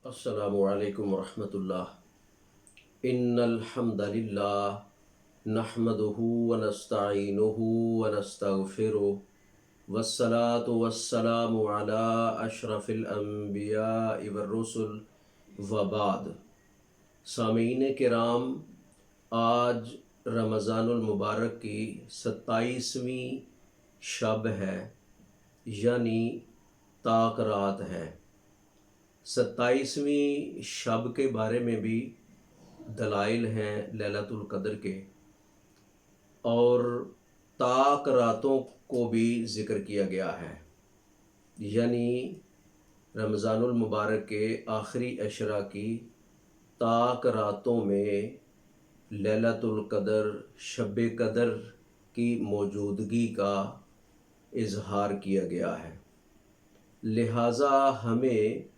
السلام علیکم ورحمۃ اللہ۔ ان الحمد للہ نحمده ونستعینه ونستغفره والصلاة والسلام علی اشرف الانبیاء والرسل وبعد۔ سامعین کرام، آج رمضان المبارک کی 27ویں شب ہے، یعنی طاق رات ہے۔ 27ویں شب کے بارے میں بھی دلائل ہیں لیلۃ القدر کے، اور طاق راتوں کو بھی ذکر کیا گیا ہے، یعنی رمضان المبارک کے آخری عشرہ کی طاق راتوں میں لیلۃ القدر، شب قدر کی موجودگی کا اظہار کیا گیا ہے۔ لہٰذا ہمیں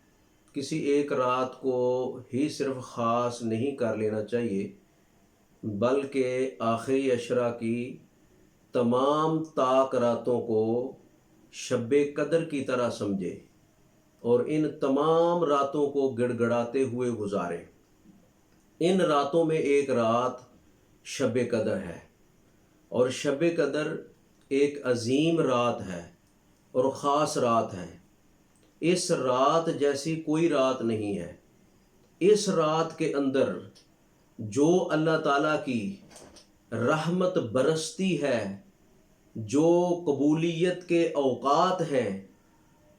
کسی ایک رات کو ہی صرف خاص نہیں کر لینا چاہیے، بلکہ آخری عشرہ کی تمام طاق راتوں کو شب قدر کی طرح سمجھے اور ان تمام راتوں کو گڑ گڑاتے ہوئے گزارے۔ ان راتوں میں ایک رات شب قدر ہے، اور شب قدر ایک عظیم رات ہے اور خاص رات ہے۔ اس رات جیسی کوئی رات نہیں ہے۔ اس رات کے اندر جو اللہ تعالیٰ کی رحمت برستی ہے، جو قبولیت کے اوقات ہیں،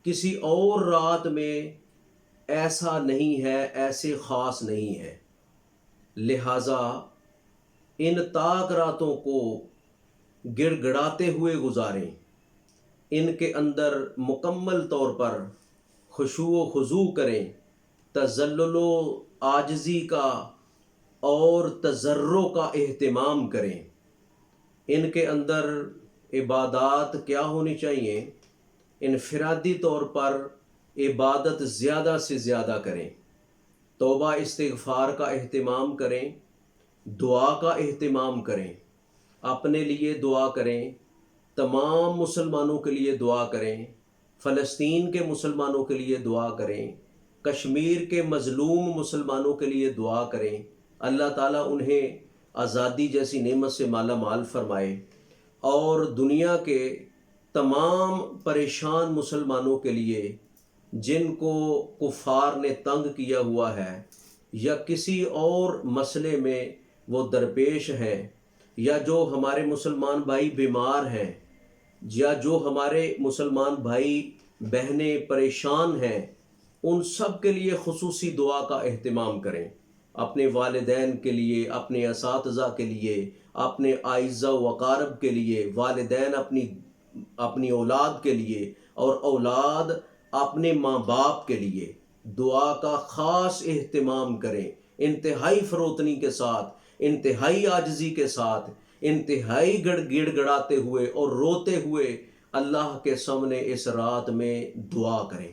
کسی اور رات میں ایسا نہیں ہے، ایسے خاص نہیں ہے۔ لہٰذا ان طاق راتوں کو گڑ گڑاتے ہوئے گزاریں، ان کے اندر مکمل طور پر خشوع و خضوع کریں، تذلل و عاجزی کا اور تضرع کا اہتمام کریں۔ ان کے اندر عبادات کیا ہونی چاہیے؟ انفرادی طور پر عبادت زیادہ سے زیادہ کریں، توبہ استغفار کا اہتمام کریں، دعا کا اہتمام کریں، اپنے لیے دعا کریں، تمام مسلمانوں کے لیے دعا کریں، فلسطین کے مسلمانوں کے لیے دعا کریں، کشمیر کے مظلوم مسلمانوں کے لیے دعا کریں۔ اللہ تعالیٰ انہیں آزادی جیسی نعمت سے مالا مال فرمائے، اور دنیا کے تمام پریشان مسلمانوں کے لیے جن کو کفار نے تنگ کیا ہوا ہے، یا کسی اور مسئلے میں وہ درپیش ہیں، یا جو ہمارے مسلمان بھائی بیمار ہیں، یا جو ہمارے مسلمان بھائی بہنیں پریشان ہیں، ان سب کے لیے خصوصی دعا کا اہتمام کریں۔ اپنے والدین کے لیے، اپنے اساتذہ کے لیے، اپنے اعزاء و اقارب کے لیے، والدین اپنی اولاد کے لیے، اور اولاد اپنے ماں باپ کے لیے دعا کا خاص اہتمام کریں، انتہائی فروتنی کے ساتھ، انتہائی عاجزی کے ساتھ، انتہائی گڑ گڑاتے ہوئے اور روتے ہوئے اللہ کے سامنے اس رات میں دعا کریں۔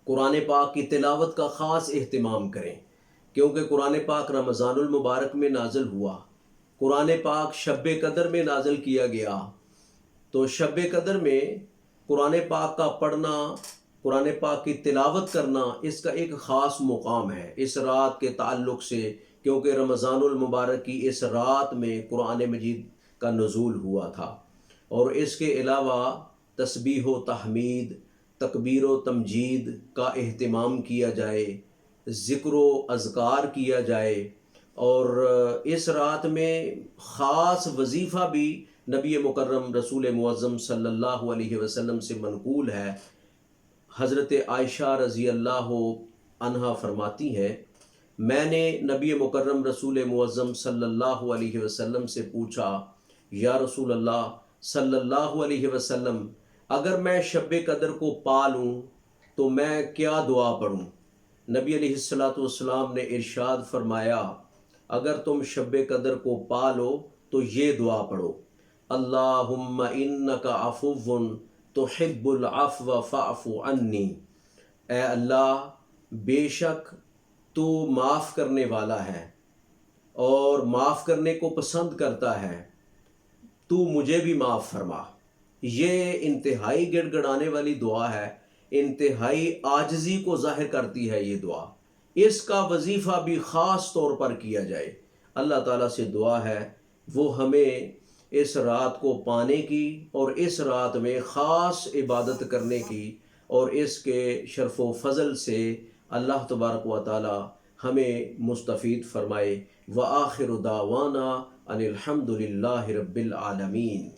قرآن پاک کی تلاوت کا خاص اہتمام کریں، کیونکہ قرآن پاک رمضان المبارک میں نازل ہوا، قرآن پاک شب قدر میں نازل کیا گیا، تو شب قدر میں قرآن پاک کا پڑھنا، قرآن پاک کی تلاوت کرنا، اس کا ایک خاص مقام ہے اس رات کے تعلق سے، کیونکہ رمضان المبارک کی اس رات میں قرآن مجید کا نزول ہوا تھا۔ اور اس کے علاوہ تسبیح و تحمید، تکبیر و تمجید کا اہتمام کیا جائے، ذکر و اذکار کیا جائے، اور اس رات میں خاص وظیفہ بھی نبی مکرم رسول معظم صلی اللہ علیہ وسلم سے منقول ہے۔ حضرت عائشہ رضی اللہ عنہا فرماتی ہیں، میں نے نبی مکرم رسول معظم صلی اللہ علیہ وسلم سے پوچھا، یا رسول اللہ صلی اللہ علیہ وسلم، اگر میں شب قدر کو پا لوں تو میں کیا دعا پڑھوں؟ نبی علیہ السلام نے ارشاد فرمایا، اگر تم شب قدر کو پا لو تو یہ دعا پڑھو، اللہم انک عفو تحب العفو فاعف عنی۔ اے اللہ، بے شک تو معاف کرنے والا ہے اور معاف کرنے کو پسند کرتا ہے، تو مجھے بھی معاف فرما۔ یہ انتہائی گڑ گڑانے والی دعا ہے، انتہائی عاجزی کو ظاہر کرتی ہے یہ دعا، اس کا وظیفہ بھی خاص طور پر کیا جائے۔ اللہ تعالیٰ سے دعا ہے وہ ہمیں اس رات کو پانے کی اور اس رات میں خاص عبادت کرنے کی، اور اس کے شرف و فضل سے اللہ تبارک و تعالی ہمیں مستفید فرمائے۔ وآخر دعوانا ان الحمد للہ رب العالمین۔